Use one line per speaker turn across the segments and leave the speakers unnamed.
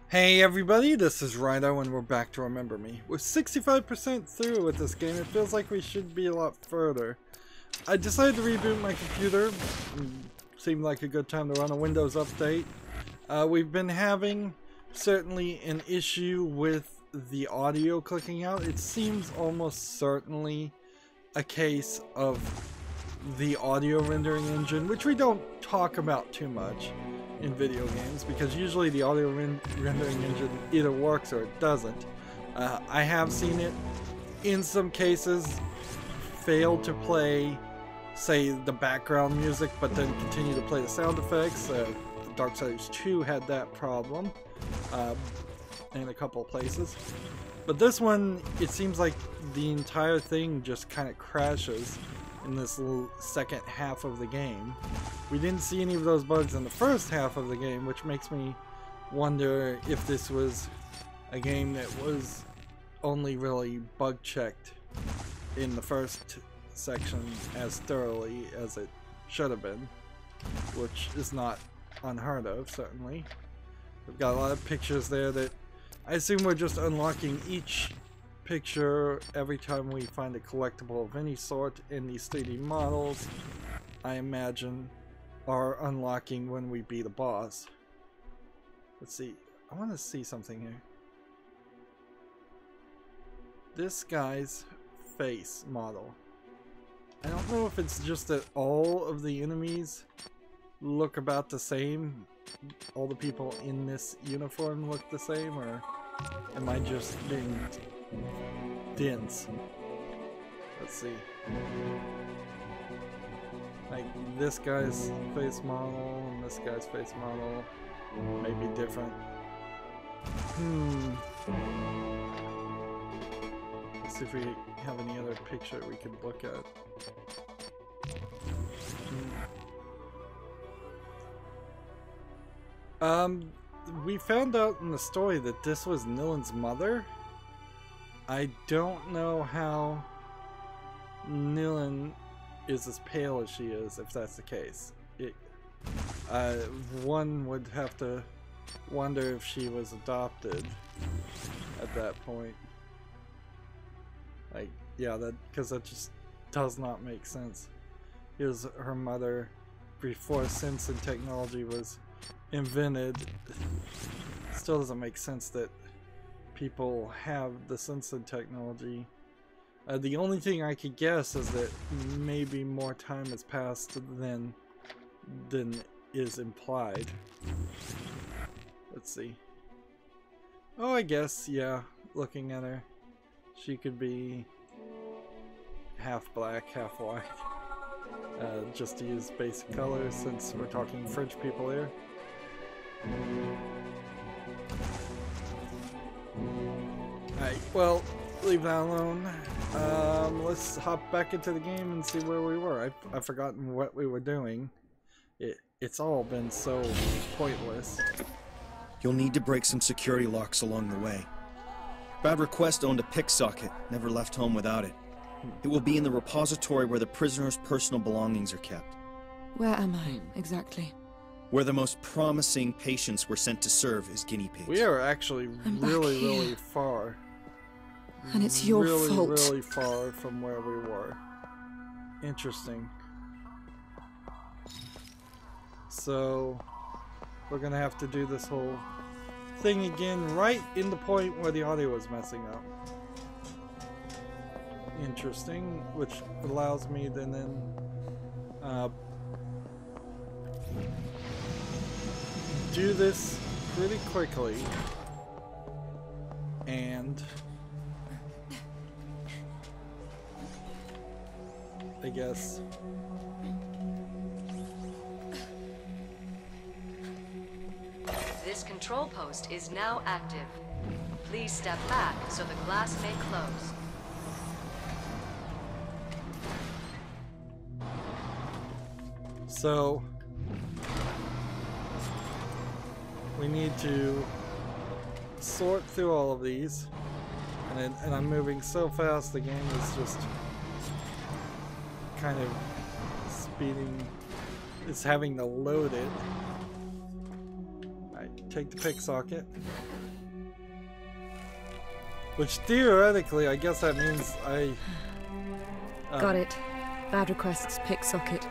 Hey everybody, this is Rydo and we're back to Remember Me. We're 65% through with this game. It feels like we should be a lot further. I decided to reboot my computer. Seemed like a good time to run a Windows update. We've been having certainly an issue with the audio clicking out. It seems almost certainly a case of the audio rendering engine, which we don't talk about too much in video games because usually the audio rendering engine either works or it doesn't. I have seen it in some cases fail to play, say, the background music but then continue to play the sound effects. Darksiders 2 had that problem in a couple of places. But this one, it seems like the entire thing just kind of crashes in this little second half of the game. We didn't see any of those bugs in the first half of the game, which makes me wonder if this was a game that was only really bug checked in the first section as thoroughly as it should have been, which is not unheard of, certainly. We've got a lot of pictures there that I assume we're just unlocking each picture every time we find a collectible of any sort in these 3D models. I imagine are unlocking when we beat a boss. Let's see. I want to see something here. This guy's face model. I don't know if it's just that all of the enemies look about the same. All the people in this uniform look the same, or am I just being dense? Let's see. Like this guy's face model and this guy's face model may be different. Let's see if we have any other picture we could look at. We found out in the story that this was Nilin's mother. I don't know how Nilin is as pale as she is, if that's the case. One would have to wonder if she was adopted at that point. Like, yeah, because that just does not make sense. Here's her mother before sense and technology was invented. Still doesn't make sense that people have the sense and technology. The only thing I could guess is that maybe more time has passed than is implied. Let's see. Oh, I guess, yeah, looking at her, she could be half black, half white. Just to use basic colors since we're talking French people here. Alright, well, leave that alone. Let's hop back into the game and see where we were. I've forgotten what we were doing. It's all been so pointless.
You'll need to break some security locks along the way. Bad Request owned a pick socket, never left home without it. It will be in the repository where the prisoner's personal belongings are kept.
Where am I, exactly?
Where the most promising patients were sent to serve as guinea pigs.
We are actually really far.
And it's your fault.
Really far from where we were. Interesting. So, we're gonna have to do this whole thing again right in the point where the audio was messing up. Interesting, which allows me to then do this pretty quickly and I guess
this control post is now active. Please step back so the glass may close.
So we need to sort through all of these, and I'm moving so fast the game is just kind of speeding. It's having to load it. Alright, take the pick socket. Which theoretically, I guess that means I...
Got it. Bad request's pick socket.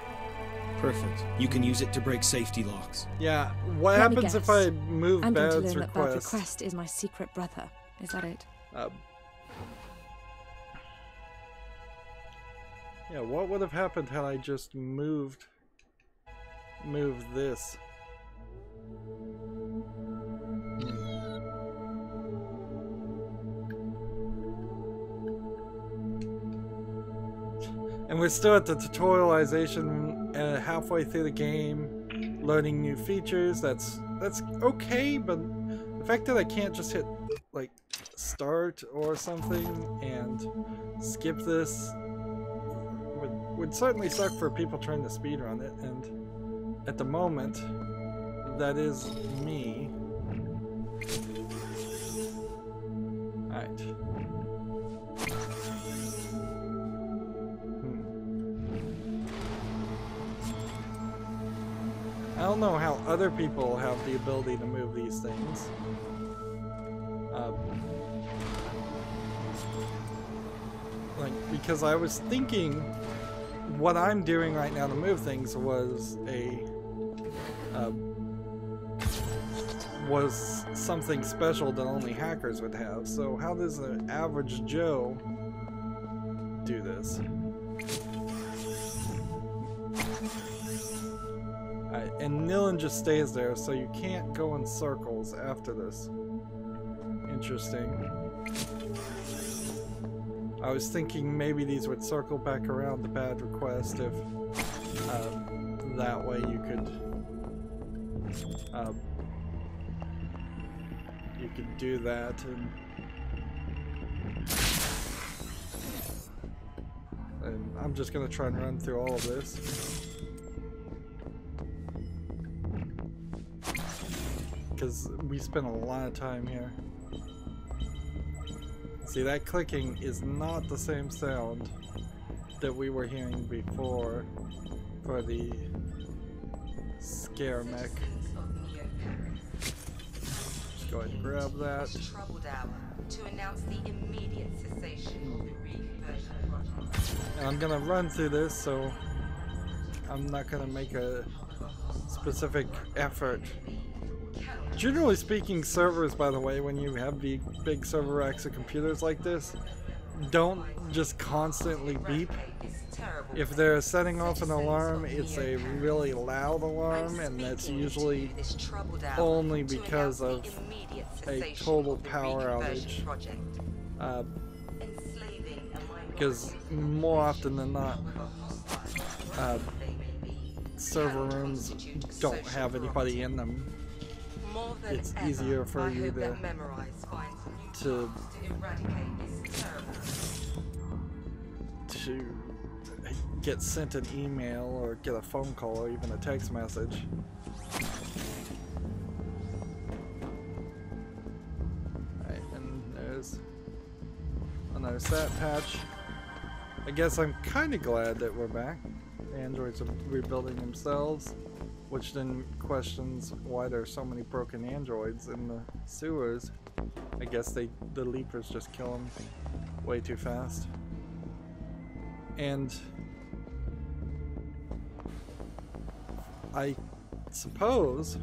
Perfect. You can use it to break safety locks.
Yeah, what
Let me
happens if
guess.
I move
I'm going to
Bad's
learn that Bad
request?
request is my secret brother. Is that it?
Yeah, what would have happened had I just moved this? And we're still at the tutorialization, halfway through the game, learning new features. That's okay, but the fact that I can't just hit like start or something and skip this would certainly suck for people trying to speedrun it, and at the moment, that is me. Alright. I don't know how other people have the ability to move these things. Because I was thinking what I'm doing right now to move things was was something special that only hackers would have. So how does an average Joe do this? And Nilin just stays there, so you can't go in circles after this. Interesting. I was thinking maybe these would circle back around the bad request if that way you could do that, and I'm just gonna try and run through all of this because we spent a lot of time here. See, that clicking is not the same sound that we were hearing before for the scare mech. Just go ahead and grab that. And I'm gonna run through this, so I'm not gonna make a specific effort. Generally speaking, servers, by the way, when you have the big server racks of computers like this, don't just constantly beep. If they're setting off an alarm, it's a really loud alarm, and that's usually only because of a total power outage. Because more often than not, server rooms don't have anybody in them. It's easier for you to get sent an email or get a phone call or even a text message. Alright, and there's another sat patch. I guess I'm kind of glad that we're back. The androids are rebuilding themselves, which then questions why there's so many broken androids in the sewers. I guess the leapers just kill them way too fast. And I suppose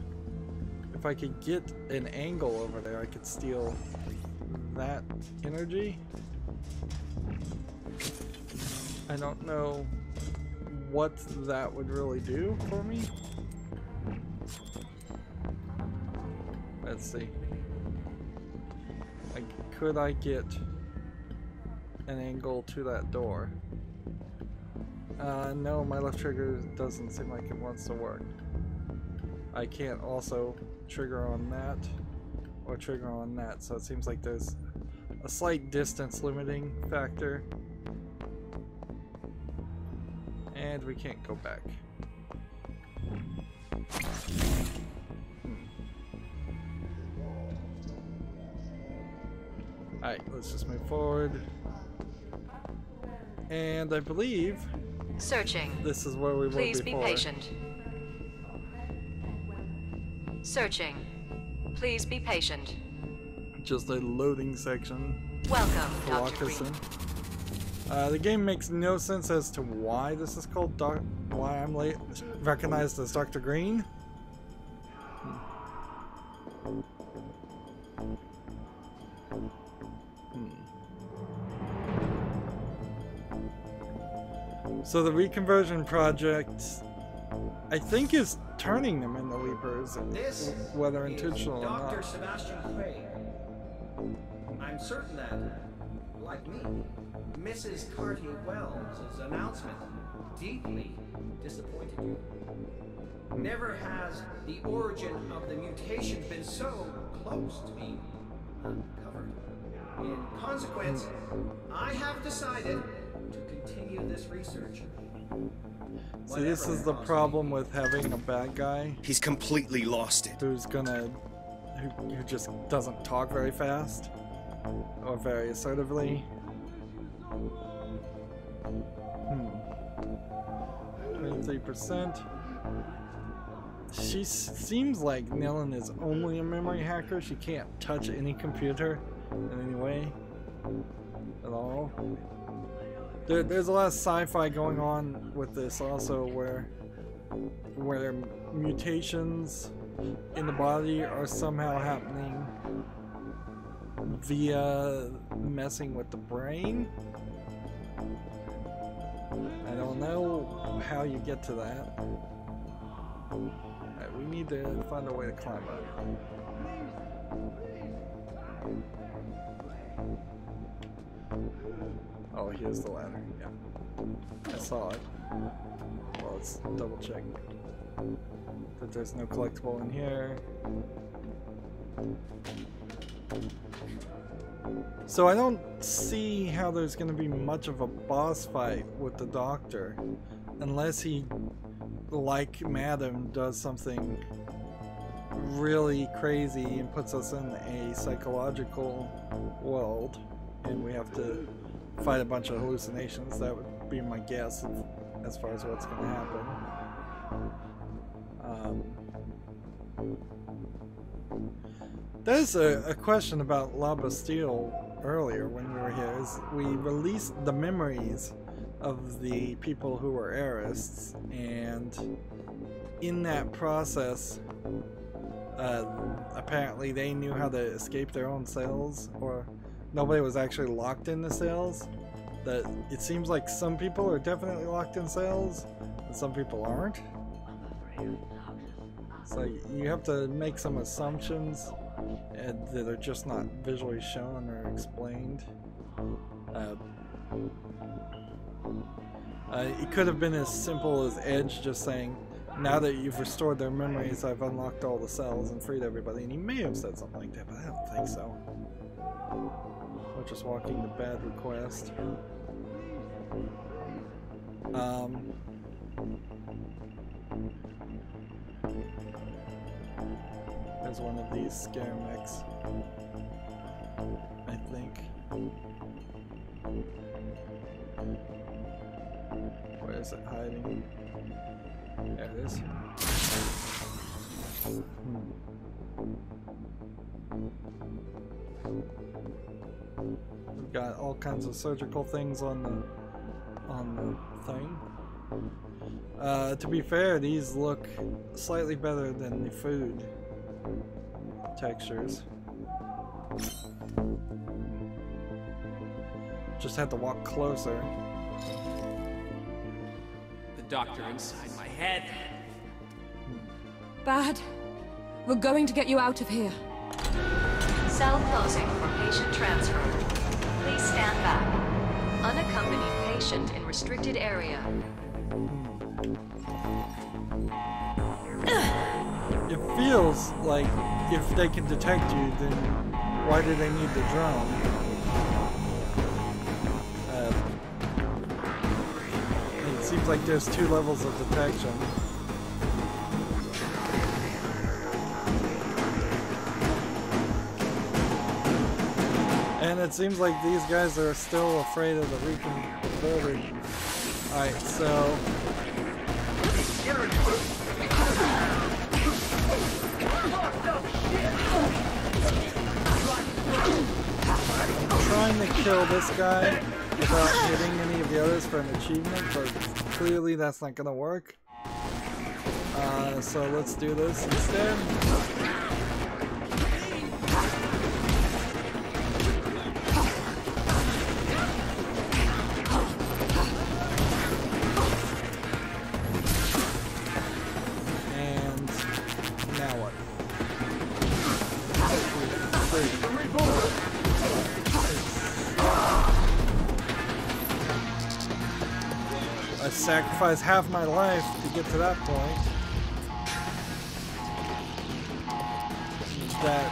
if I could get an angle over there, I could steal that energy. I don't know what that would really do for me. Let's see. Could I get an angle to that door? No, my left trigger doesn't seem like it wants to work. I can't also trigger on that or trigger on that, so it seems like there's a slight distance limiting factor. And we can't go back. Alright, let's just move forward. And I believe
searching.
This is where we were before.
Please be patient. Searching. Please be patient.
Just a loading section.
Welcome,
to
Dr.
lock us
Green.
in. The game makes no sense as to why this is called why I'm recognized as Dr. Green. So the reconversion project, I think, is turning them into Leapers, whether intentional or not.
Dr. Sebastian Craig. I'm certain that, like me, Mrs. Carty Wells' announcement deeply disappointed you. Never has the origin of the mutation been so close to being uncovered. In consequence, I have decided to continue this research.
See, this is the problem with having a bad guy.
He's completely lost it.
Who just doesn't talk very fast or very assertively. 23%. She seems like Nilin is only a memory hacker. She can't touch any computer in any way at all. There's a lot of sci-fi going on with this also, where mutations in the body are somehow happening via messing with the brain. I don't know how you get to that. Alright, we need to find a way to climb up. Oh, here's the ladder. Yeah, I saw it. Well, let's double check that there's no collectible in here. So I don't see how there's going to be much of a boss fight with the Doctor, unless he, like Madam, does something really crazy and puts us in a psychological world, and we have to fight a bunch of hallucinations. That would be my guess as far as what's going to happen. There's a question about La Bastille earlier when we were here. We released the memories of the people who were heirists, and in that process, apparently they knew how to escape their own cells, or nobody was actually locked in the cells. That it seems like some people are definitely locked in cells, and some people aren't. So you have to make some assumptions that are just not visually shown or explained. It could have been as simple as Edge just saying, "Now that you've restored their memories, I've unlocked all the cells and freed everybody," and he may have said something like that, but I don't think so. We're just walking the bad request. There's one of these scare mechs, I think. Where is it hiding? There it is. We've got all kinds of surgical things on the thing. To be fair, these look slightly better than the food textures. Just had to walk closer.
The doctor inside my head.
Bad. We're going to get you out of here.
Cell closing for patient transfer. Please stand back. Unaccompanied patient in restricted area.
It feels like if they can detect you, then why do they need the drone? It seems like there's 2 levels of detection. And it seems like these guys are still afraid of the reconverted. Alright, so... I'm trying to kill this guy without hitting any of the others for an achievement, but clearly that's not gonna work. So let's do this instead. And now what? I sacrificed half my life to get to that point. That,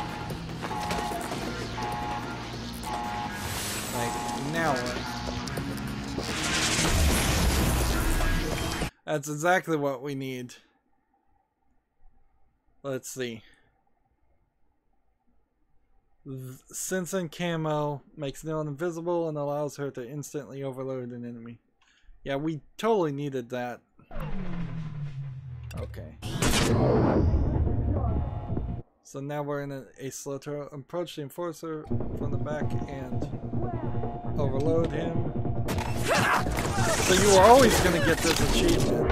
like, now what? That's exactly what we need. Let's see. Sensen camo makes Nilin invisible and allows her to instantly overload an enemy. Yeah, we totally needed that. Okay. So now we're in a slaughter. Approach the enforcer from the back and overload him. So you are always going to get this achievement.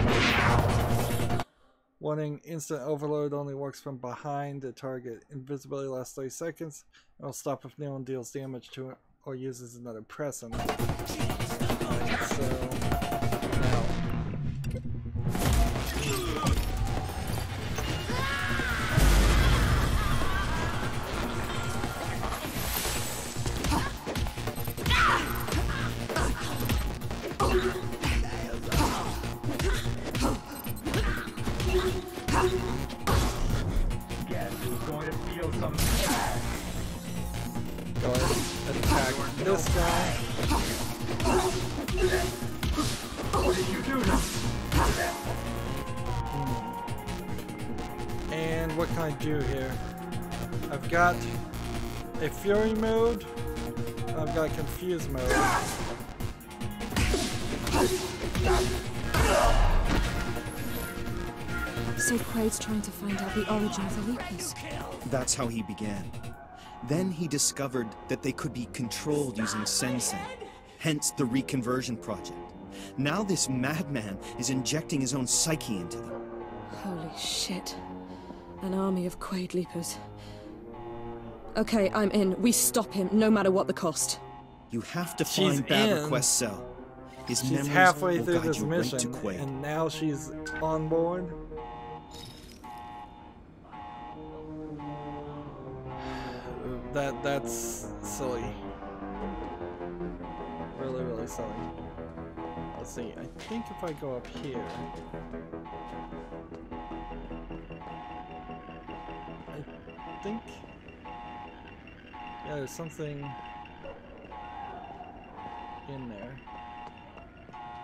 Wanting instant overload only works from behind the target. Invisibility lasts 30 seconds. It will stop if no one deals damage to it or uses another present. Alright, so now. Go ahead and attack this guy. What did you do now? And what can I do here? I've got a fury mode. I've got confuse mode.
So Quaid's trying to find out the origin of the Reapers.
That's how he began. Then he discovered that they could be controlled using Sensen, hence the reconversion project. Now this madman is injecting his own psyche into them.
Holy shit. An army of Quaid Leapers. Okay, I'm in. We stop him, no matter what the cost.
You have to find Bad Request's cell. His
She's
memories
halfway
will
through
guide
this
you right
mission,
to Quaid.
and now she's on board. That's silly. Really, really silly. Let's see, I think if I go up here... I think... Yeah, there's something in there.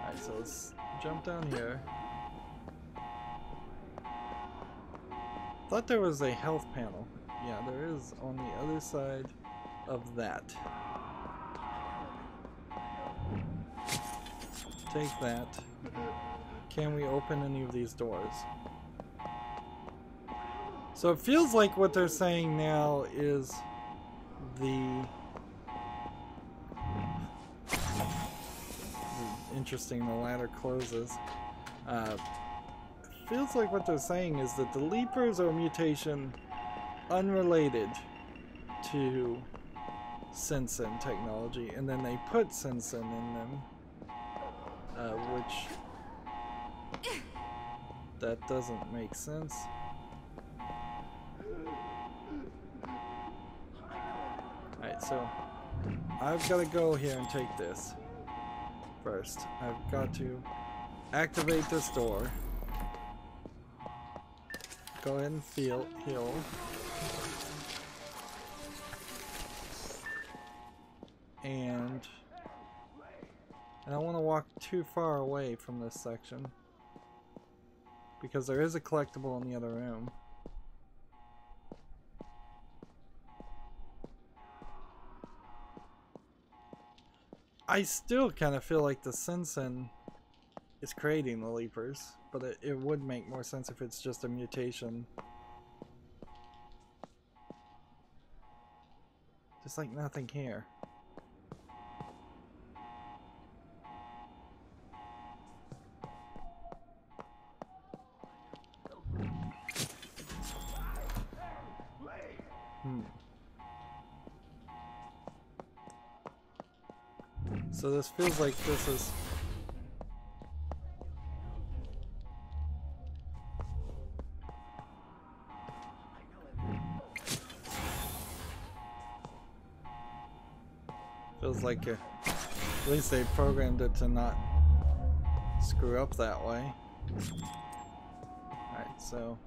Alright, so let's jump down here. Thought there was a health panel. Yeah, there is on the other side of that. Take that. Can we open any of these doors? So it feels like what they're saying now is interesting, the ladder closes. Feels like what they're saying is that the Leapers are a mutation unrelated to Sensen technology, and then they put Sensen in them, which that doesn't make sense. Alright, so I've got to go here and take this first. I've got to activate this door. Go ahead and heal. And I don't want to walk too far away from this section, because there is a collectible in the other room. I still kind of feel like the Sensen is creating the Leapers, but it would make more sense if it's just a mutation. Just like nothing here. So this feels like this is... Feels like at least they programmed it to not screw up that way. Alright, so...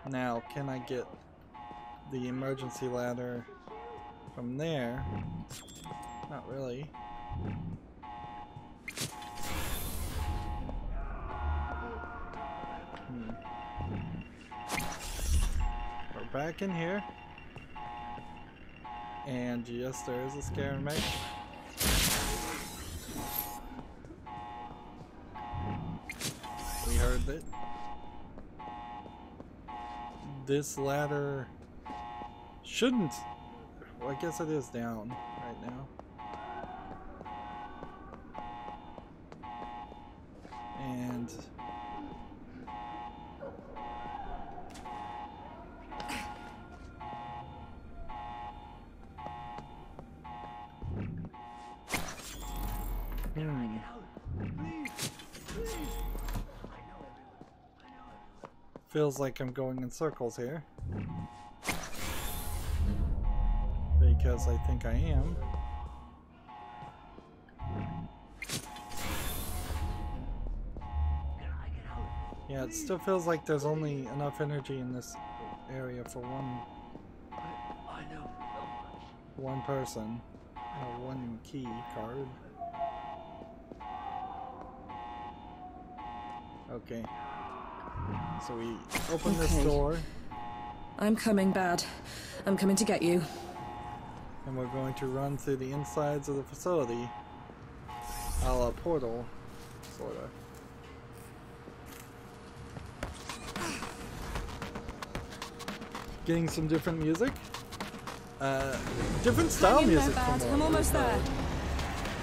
Now, can I get the emergency ladder from there? Not really. We're back in here. And yes, there is a scare mech. We heard it. This ladder shouldn't. Well, I guess it is down right now. And feels like I'm going in circles here. Because I think I am. Yeah, it still feels like there's only enough energy in this area for one person. Or one key card. Okay. So we open this door.
I'm coming, Bad. I'm coming to get you.
And we're going to run through the insides of the facility. A la Portal, sorta. Getting some different music. Different style
Hang in
music.
there, Bad.
from
I'm almost there.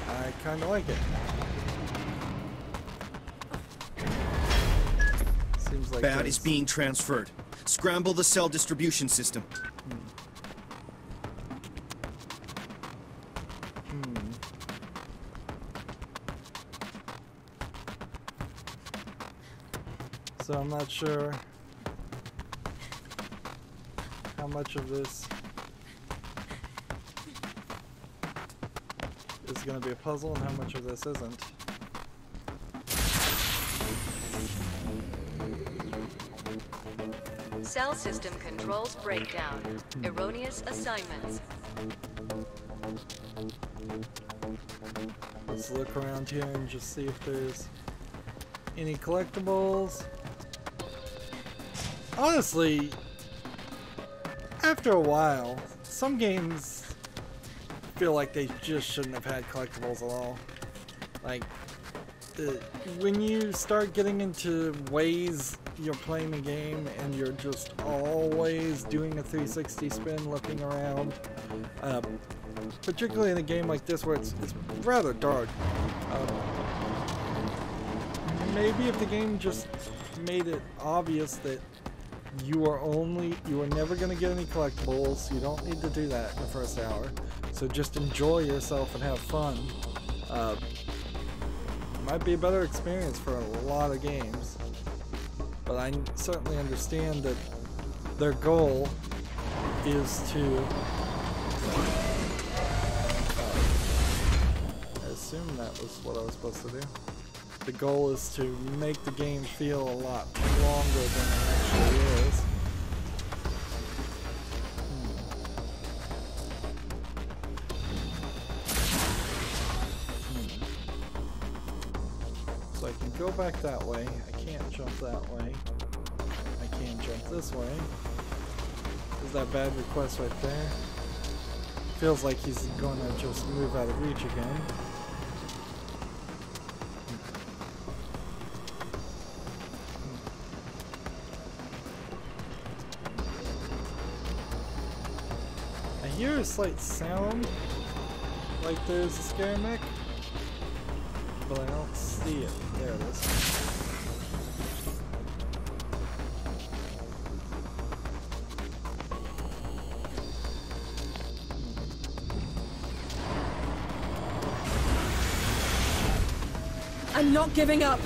I kinda like it. Seems like
Bad is being transferred. Scramble the cell distribution system.
So I'm not sure how much of this is going to be a puzzle and how much of this isn't.
Cell system controls breakdown. Erroneous assignments.
Let's look around here and just see if there's any collectibles. Honestly, after a while, some games feel like they just shouldn't have had collectibles at all. Like, when you start getting into ways you're playing the game and you're just always doing a 360 spin looking around, particularly in a game like this where it's rather dark. Maybe if the game just made it obvious that you are never going to get any collectibles, you don't need to do that in the first hour, so just enjoy yourself and have fun. Might be a better experience for a lot of games, but I certainly understand that their goal is to I assume that was what I was supposed to do. The goal is to make the game feel a lot longer than it actually is. So I can go back that way. I can't jump that way. I can't jump this way. Is that bad request right there? Feels like he's going to just move out of reach again. I hear a slight sound, like there's a scare mech, but I don't see it. There it is.
I'm not giving up.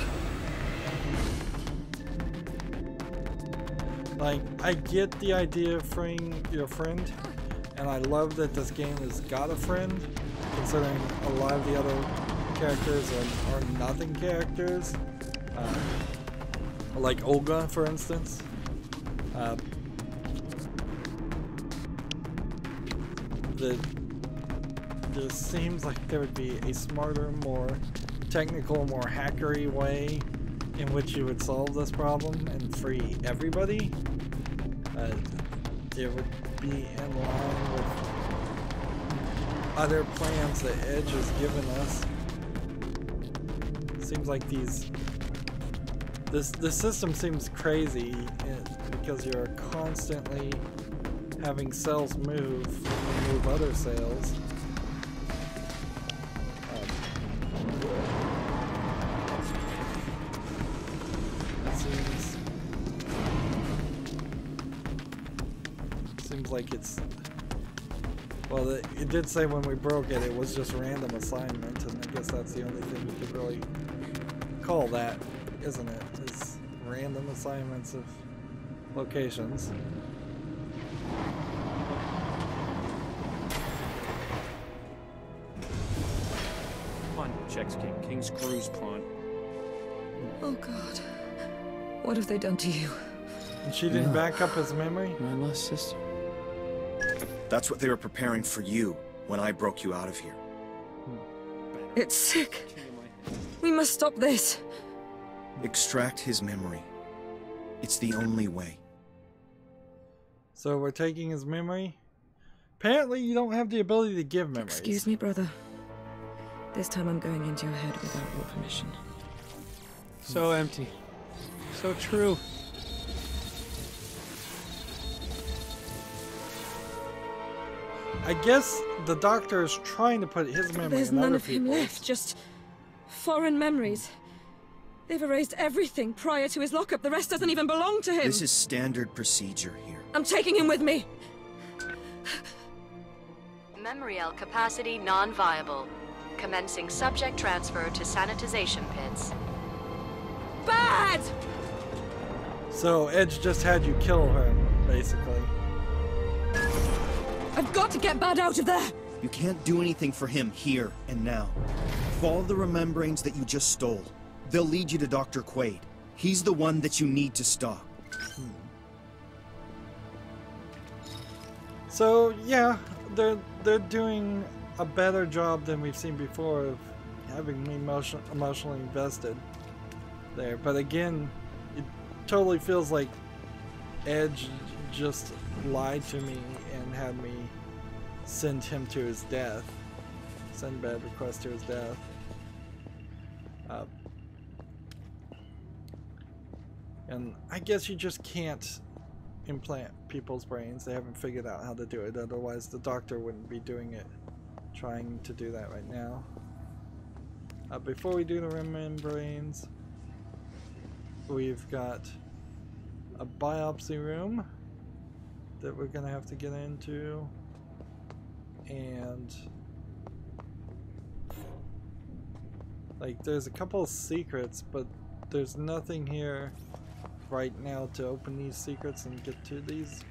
Like, I get the idea of freeing your friend, and I love that this game has got a friend, considering a lot of the other characters are nothing characters. Like Olga, for instance. There seems like there would be a smarter, more technical, more hackery way in which you would solve this problem and free everybody. It would be in line with other plans that Edge has given us. Seems like this system seems crazy because you're constantly having cells move when you move other cells. Seems like it's, well, it did say when we broke it, it was just random assignment, and I guess that's the only thing you could really call that, isn't it? Is random assignments of locations.
Come on, checks King. King's cruise pawn.
Oh God. What have they done to you?
And she didn't back up his memory?
My lost sister.
That's what they were preparing for you when I broke you out of here.
It's sick. We must stop this.
Extract his memory. It's the only way.
So we're taking his memory? Apparently you don't have the ability to give memories.
Excuse me, brother. This time I'm going into your head without your permission.
So empty. So true.
I guess the doctor is trying to put his memory
There's
in
none
other
of him
people's.
left, just foreign memories. They've erased everything prior to his lockup. The rest doesn't even belong to him.
This is standard procedure here.
I'm taking him with me.
Memorial capacity non-viable. Commencing subject transfer to sanitization pits.
Bad!
So Edge just had you kill her, basically.
I've got to get Bad out of there!
You can't do anything for him here and now. Follow the remembrance that you just stole. They'll lead you to Dr. Quaid. He's the one that you need to stop.
So yeah, they're doing a better job than we've seen before of having me emotionally invested there. But again, it totally feels like Edge just lied to me and had me send him to his death. Send bad request to his death. And I guess you just can't implant people's brains. They haven't figured out how to do it. Otherwise the doctor wouldn't be doing it, trying to do that right now. Before we do the remembrance, we've got a biopsy room that we're gonna have to get into, and like there's a couple of secrets, but there's nothing here right now to open these secrets and get to these.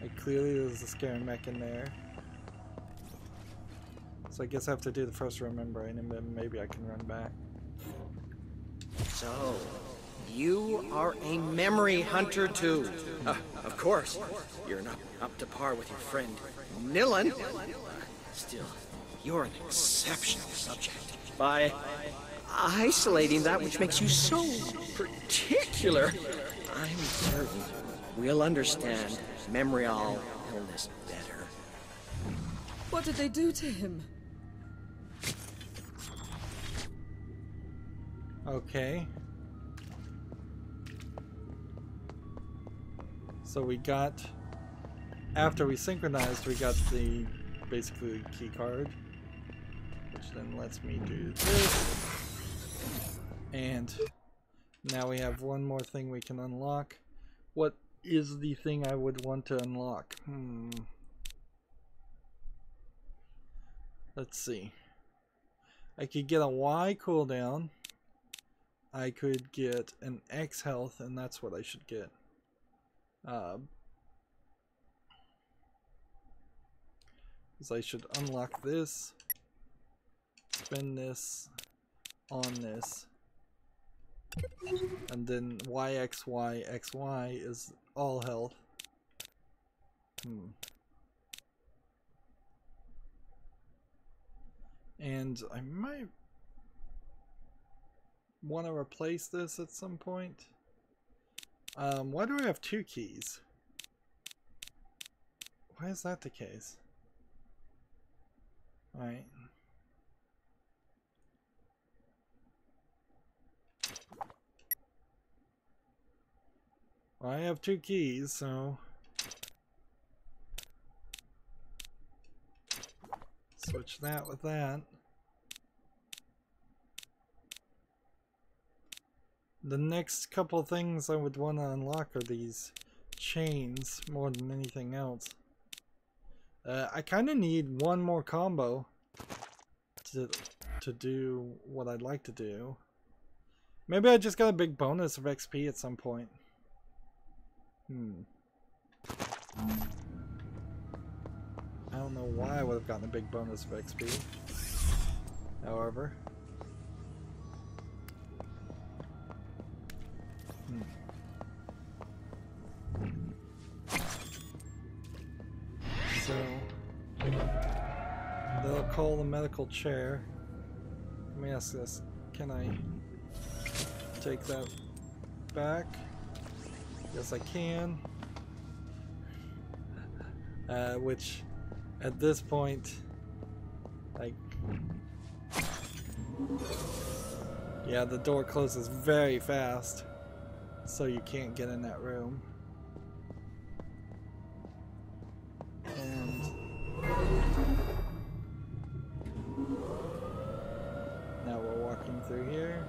Like clearly there's a scare mech in there, so I guess I have to do the first remembering and then maybe I can run back.
So, you are a memory hunter too. Of course, you're not up to par with your friend Nilin. Still, you're an exceptional subject. By isolating that which makes you so particular, I'm certain we'll understand memorial illness better.
What did they do to him?
Okay. So we got, after we synchronized, we got the basically key card, which then lets me do this. And now we have one more thing we can unlock. What is the thing I would want to unlock? Let's see. I could get a Y cooldown. I could get an X health, and that's what I should get. Because I should unlock this, spend this on this, and then YXY is all health. And I might want to replace this at some point. Why do I have 2 keys? Why is that the case? Alright. Well, I have 2 keys, so switch that with that. The next couple things I would want to unlock are these chains more than anything else. I kind of need one more combo to do what I'd like to do. Maybe I just got a big bonus of XP at some point. I don't know why I would have gotten a big bonus of XP. However. So they'll call the medical chair. Let me ask this. Can I take that back? Yes, I can. Which at this point, like, yeah, the door closes very fast, so you can't get in that room. And now we're walking through here.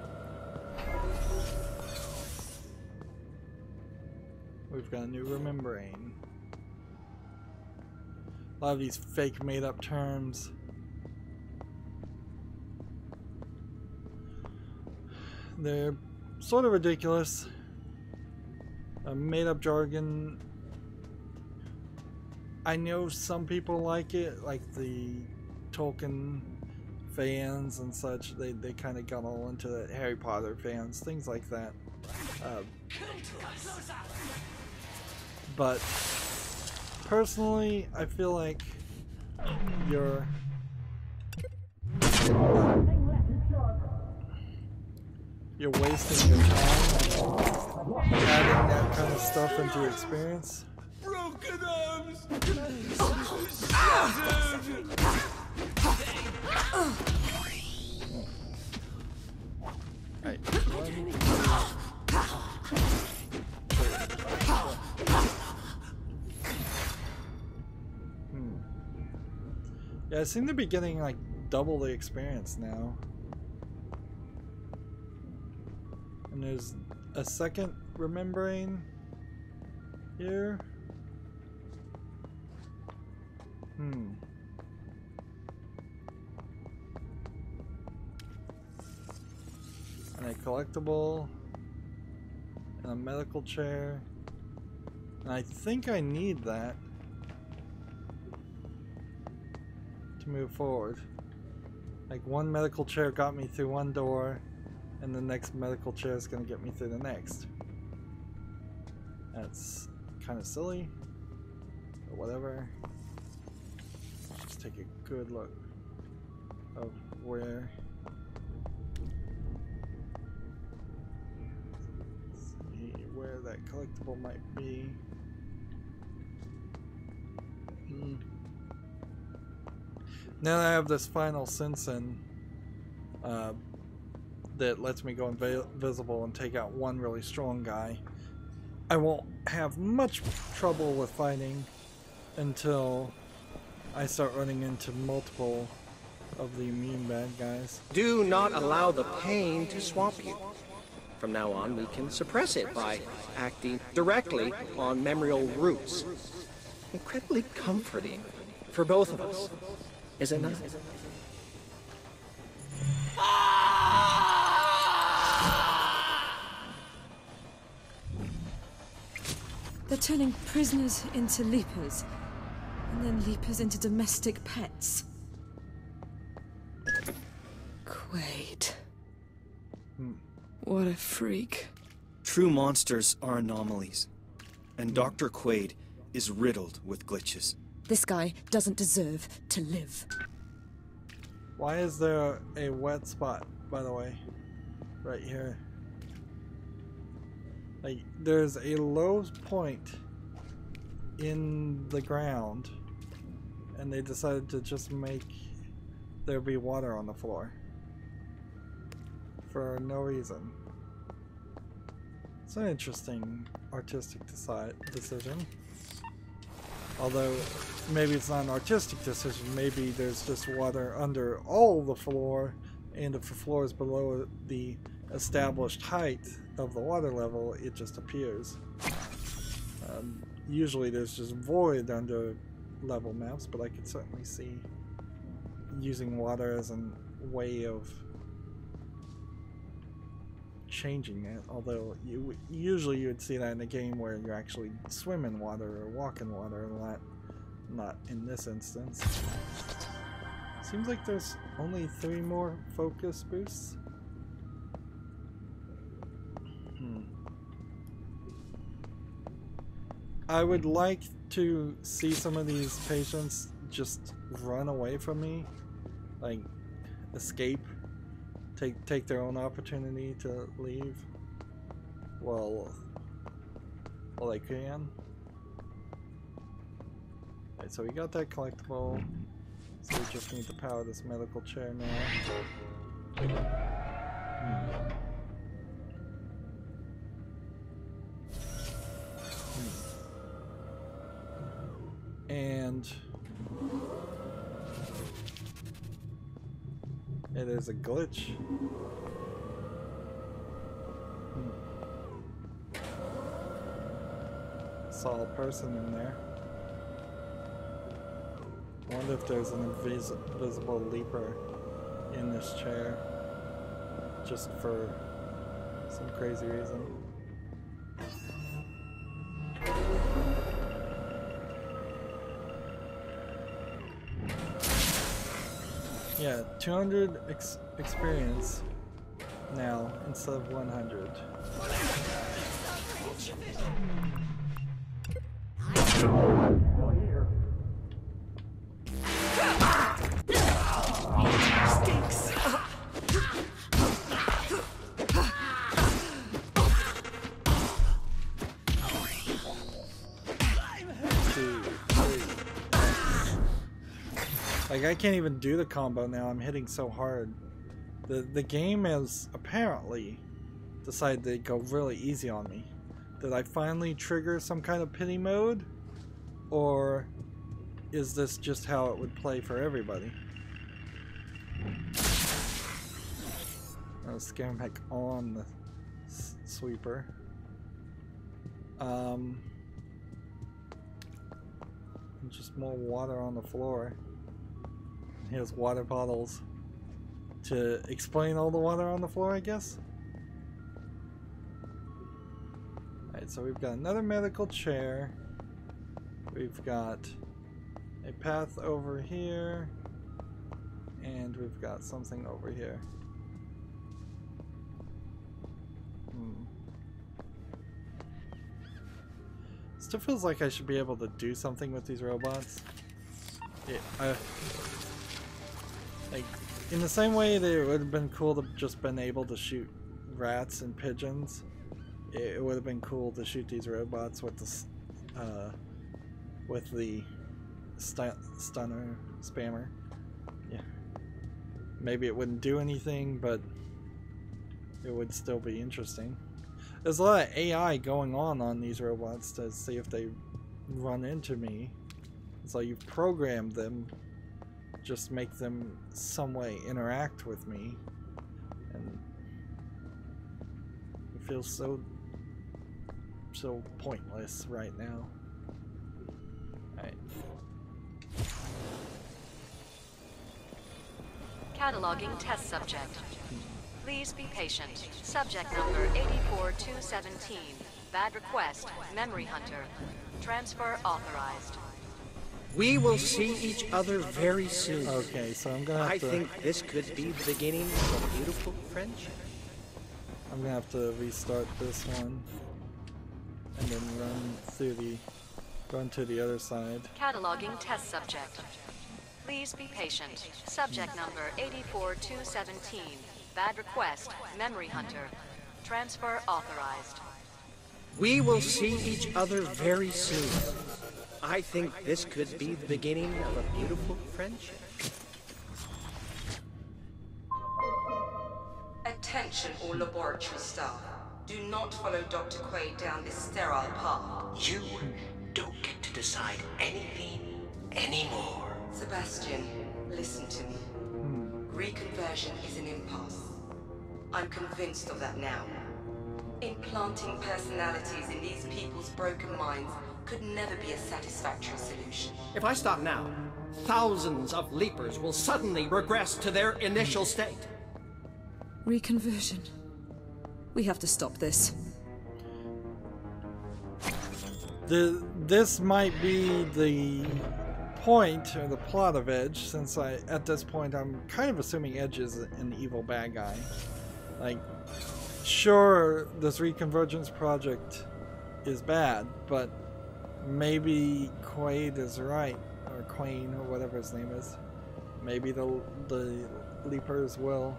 We've got a new remembering. A lot of these fake made-up terms. They're sort of ridiculous. Made-up jargon. I know some people like it, like the Tolkien fans and such. They kind of got all into it. Harry Potter fans, things like that. But personally, I feel like you're wasting your time adding that kind of stuff into your experience.
Broken arms!
Right. Yeah, I seem to be getting like double the experience now. And there's a second remembering here. And a collectible. And a medical chair. And I think I need that to move forward. Like, one medical chair got me through one door, and the next medical chair is going to get me through the next. That's kind of silly, but whatever. Just take a good look of where. See where that collectible might be. Now that I have this final Sensen that lets me go invisible and take out one really strong guy, I won't have much trouble with fighting until I start running into multiple of the immune bad guys.
Do not allow the pain to swamp you. From now on, we can suppress it by acting directly on memorial roots. Incredibly comforting for both of us, is it not?
They're turning prisoners into leapers, and then leapers into domestic pets. Quaid. What a freak.
True monsters are anomalies, and Dr. Quaid is riddled with glitches.
This guy doesn't deserve to live.
Why is there a wet spot, by the way? Right here. Like, there's a low point in the ground, and they decided to just make there be water on the floor. For no reason. It's an interesting artistic decision. Although, maybe it's not an artistic decision, maybe there's just water under all the floor, and if the floor is below the established height of the water level, it just appears. Usually there's just void under level maps, but I could certainly see using water as a way of changing it, although usually you would see that in a game where you actually swim in water or walk in water, and not in this instance. Seems like there's only 3 more focus boosts. I would like to see some of these patients just run away from me, like escape. Take their own opportunity to leave while they can. Alright, so we got that collectible. So we just need to power this medical chair now. And hey, there's a glitch. Saw a person in there. I wonder if there's an invisible leaper in this chair, just for some crazy reason. Yeah, 200 experience now instead of 100. Like, I can't even do the combo now, I'm hitting so hard. The game has apparently decided to go really easy on me. Did I finally trigger some kind of pity mode? Or is this just how it would play for everybody? I'll scare him heck on the sweeper. Just more water on the floor. Here's water bottles to explain all the water on the floor, I guess. Alright, so we've got another medical chair. We've got a path over here. And we've got something over here. Still feels like I should be able to do something with these robots. Like, in the same way that it would have been cool to just been able to shoot rats and pigeons, it would have been cool to shoot these robots with the stunner spammer. Yeah, maybe it wouldn't do anything, but it would still be interesting. There's a lot of AI going on these robots to see if they run into me. So you've programmed them, just make them some way interact with me, and it feels so pointless right now. Alright.
Cataloging test subject. Please be patient. Subject number 84217. Bad request. Memory Hunter. Transfer authorized.
We will see each other very soon.
Okay, so I'm gonna have
I
to...
think this could be the beginning of a beautiful friendship.
I'm gonna have to restart this one. And then run to the other side.
Cataloging test subject. Please be patient. Subject number 84217. Bad request. Memory Hunter. Transfer authorized.
We will see each other very soon. I think this could be the beginning of a beautiful friendship.
Attention all laboratory staff. Do not follow Dr. Quaid down this sterile path.
You don't get to decide anything anymore.
Sebastian, listen to me. Reconversion is an impasse. I'm convinced of that now. Implanting personalities in these people's broken minds could never be a satisfactory solution.
If I stop now, thousands of leapers will suddenly regress to their initial state.
Reconversion. We have to stop this.
This might be the point or the plot of Edge, since at this point I'm kind of assuming Edge is an evil bad guy. Like, sure, this reconvergence project is bad, but maybe Quaid is right, or Quain, or whatever his name is. Maybe the Leapers will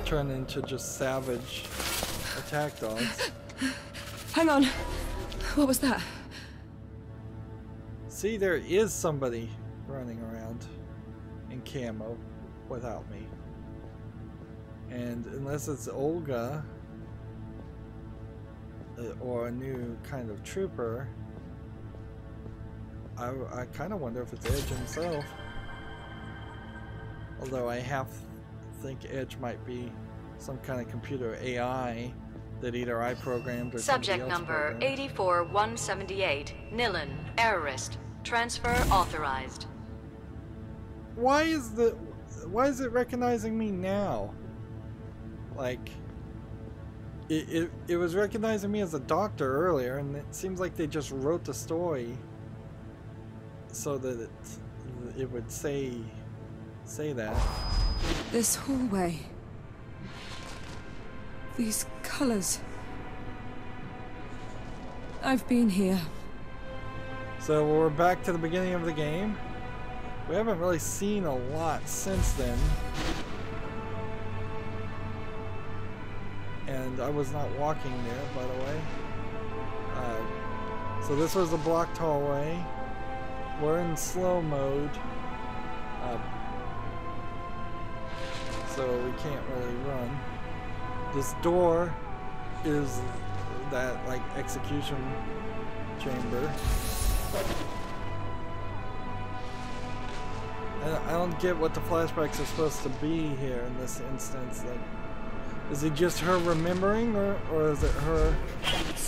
turn into just savage attack dogs.
Hang on. What was that?
See, there is somebody running around in camo without me. And unless it's Olga or a new kind of trooper, I kind of wonder if it's Edge himself. Although I think Edge might be some kind of computer AI that either I programmed or
Subject number
programmed.
84178. Nilin. Errorist. Transfer authorized.
Why is it recognizing me now? Like, it was recognizing me as a doctor earlier, and it seems like they just wrote the story so that it would say that.
This hallway. These colors. I've been here.
So we're back to the beginning of the game. We haven't really seen a lot since then. And I was not walking there, by the way. So this was a blocked hallway. We're in slow mode. So we can't really run. This door is that, like, execution chamber. I don't get what the flashbacks are supposed to be here in this instance. Like, is it just her remembering, or is it her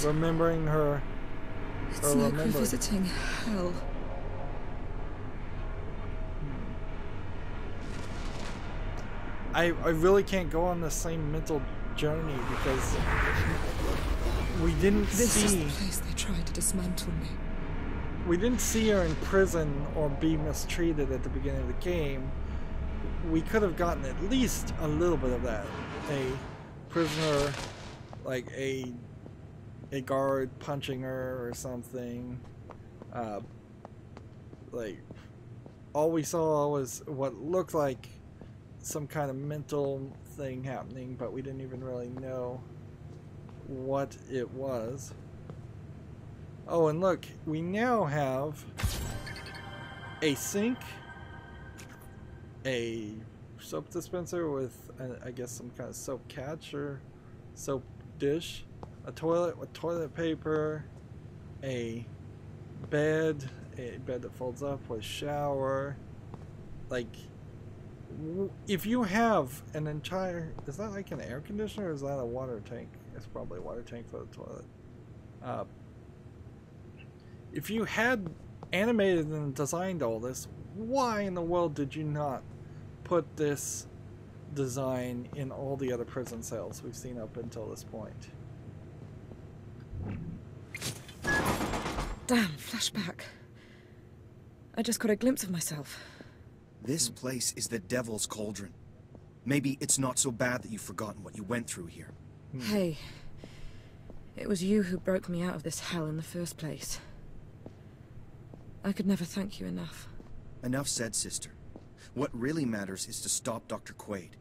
remembering her?
It's like revisiting hell.
I really can't go on the same mental journey because we didn't see.
This is the place they tried to dismantle me.
We didn't see her in prison or be mistreated at the beginning of the game. We could have gotten at least a little bit of that. A prisoner, like a guard punching her or something. Like, all we saw was what looked like some kind of mental thing happening, but we didn't even really know what it was. Oh, and look, we now have a sink, a soap dispenser with, I guess, some kind of soap catch or soap dish, a toilet with toilet paper, a bed that folds up with shower. Like, if you have an entire, is that like an air conditioner or is that a water tank? It's probably a water tank for the toilet. If you had animated and designed all this, why in the world did you not put this design in all the other prison cells we've seen up until this point.
Damn, flashback. I just got a glimpse of myself.
This place is the Devil's Cauldron. Maybe it's not so bad that you've forgotten what you went through here.
Hey, it was you who broke me out of this hell in the first place. I could never thank you enough.
Enough said, sister. What really matters is to stop Dr. Quaid.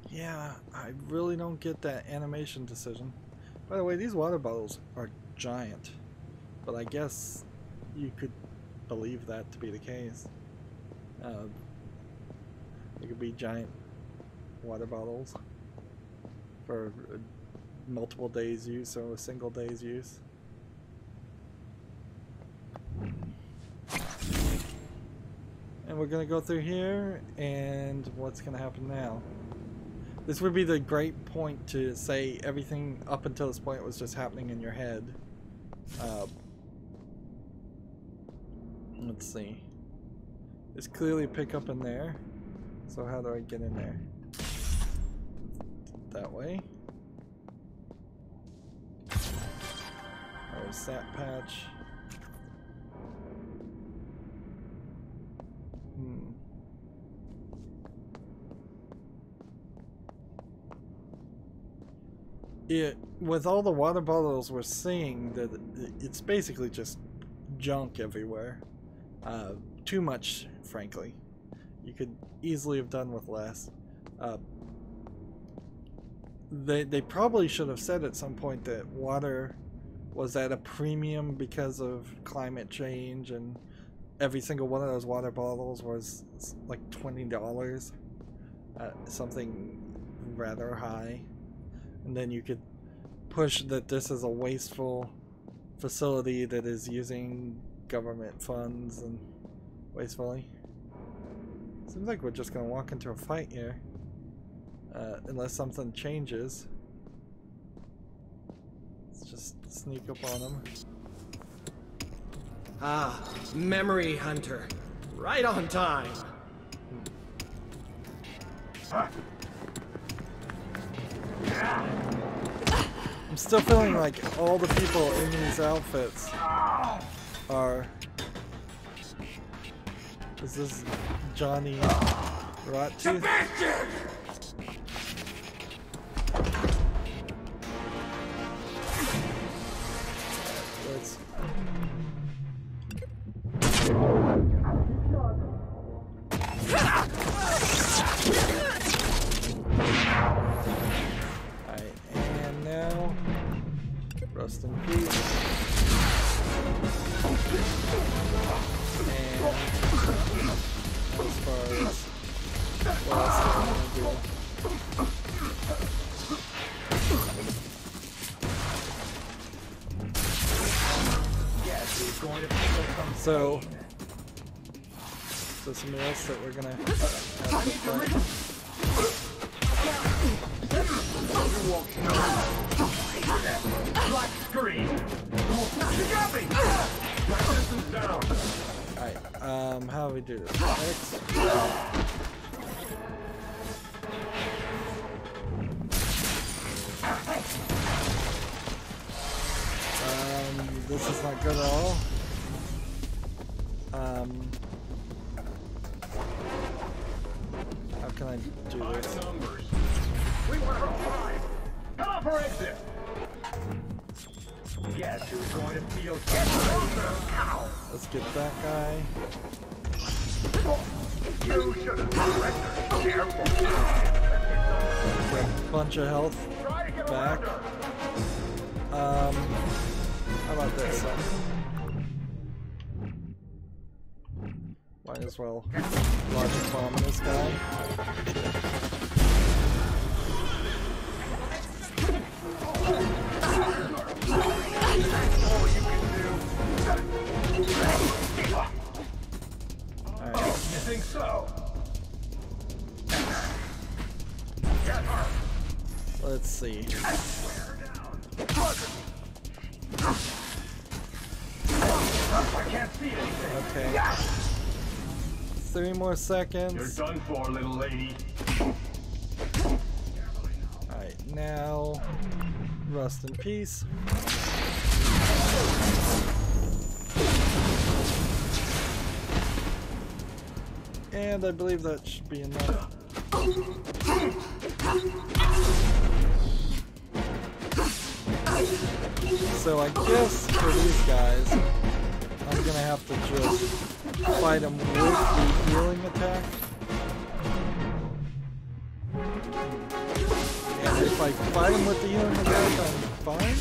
Yeah, I really don't get that animation decision. By the way, these water bottles are giant, but I guess you could believe that to be the case. It could be giant water bottles for multiple days use or a single day's use. And we're gonna go through here, and what's gonna happen now? This would be the great point to say everything up until this point was just happening in your head. Let's see. There's clearly a pickup in there. So how do I get in there? That way. There's that patch. With all the water bottles we're seeing, that it's basically just junk everywhere. Too much, frankly. You could easily have done with less. They probably should have said at some point that water was at a premium because of climate change, and every single one of those water bottles was like $20. Something rather high. And then you could push that this is a wasteful facility that is using government funds and wastefully. Seems like we're just gonna walk into a fight here. Unless something changes. Let's just sneak up on them.
Ah, Memory Hunter. Right on time.
I'm still feeling like all the people in these outfits are... Is this Johnny Rottooth? Let's... Alright, and now... Rest in peace. And... as far as what else do I want to do? So, something else that we're gonna have to fight.
Black screen. You got me.
Alright, how do we do this? X. This is not good at all. How can I do this?
We want to five. Come on for exit. Guess who's going to feel
Let's get that guy.
You should have surrendered. Careful.
Get a bunch of health back. How about this? Might as well logic bomb this guy.
Alright. You think so?
Let's see.
I can't see anything.
Okay. 3 more seconds.
You're done for, little lady.
Alright, now rest in peace. And I believe that should be enough. So I guess for these guys, I'm gonna have to just fight them with the healing attack. And if I fight them with the healing attack, I'm fine.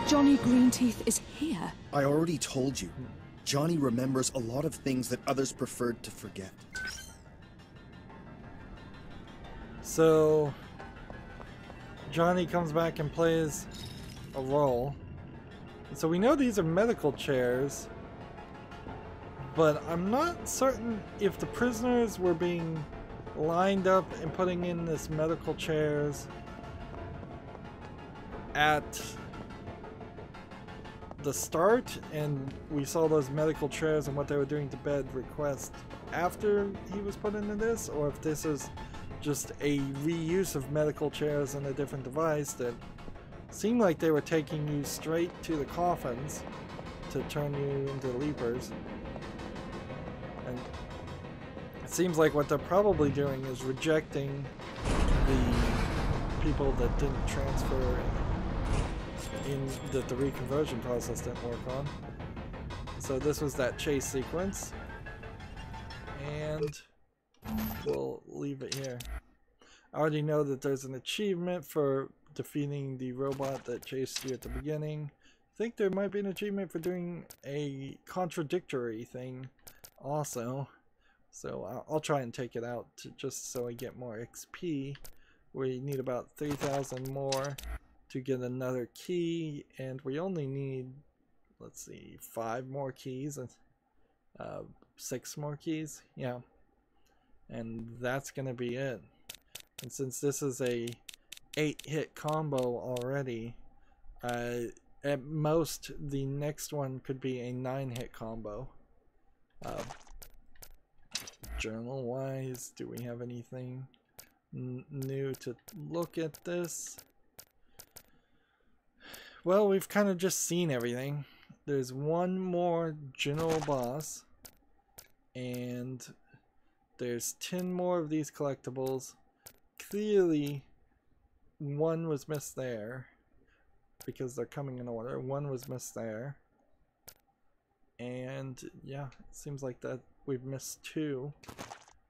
Johnny Greenteeth is here.
I already told you. Johnny remembers a lot of things that others preferred to forget.
So Johnny comes back and plays a role. So we know these are medical chairs, but I'm not certain if the prisoners were being lined up and putting in this medical chairs at the start, and we saw those medical chairs and what they were doing to bed request after he was put into this, or if this is just a reuse of medical chairs in a different device that seemed like they were taking you straight to the coffins to turn you into leapers. And it seems like what they're probably doing is rejecting the people that didn't transfer in that the reconversion process didn't work on. So this was that chase sequence, and we'll leave it here. I already know that there's an achievement for defeating the robot that chased you at the beginning. I think there might be an achievement for doing a contradictory thing also, so I'll try and take it out just so I get more XP. We need about 3,000 more to get another key, and we only need, let's see, 5 more keys and 6 more keys, yeah, and that's gonna be it. And since this is a 8-hit combo already, at most the next one could be a 9-hit combo. Journal wise, do we have anything new to look at this? Well, we've kind of just seen everything. There's one more general boss, and there's 10 more of these collectibles. Clearly, one was missed there, because they're coming in order. One was missed there. And yeah, it seems like that we've missed 2,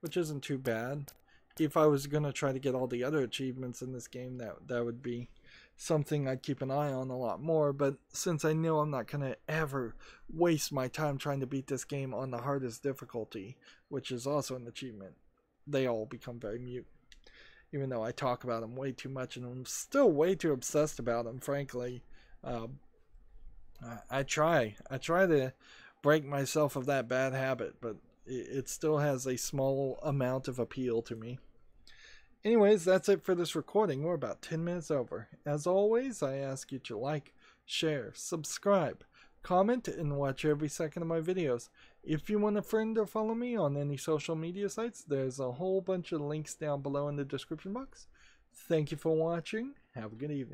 which isn't too bad. If I was going to try to get all the other achievements in this game, that would be something I'd keep an eye on a lot more, but since I know I'm not going to ever waste my time trying to beat this game on the hardest difficulty, which is also an achievement, they all become very mute. Even though I talk about them way too much, and I'm still way too obsessed about them, frankly. I try to break myself of that bad habit, but it still has a small amount of appeal to me. Anyways, that's it for this recording. We're about 10 minutes over. As always, I ask you to like, share, subscribe, comment, and watch every second of my videos. If you want a friend or follow me on any social media sites, there's a whole bunch of links down below in the description box. Thank you for watching. Have a good evening.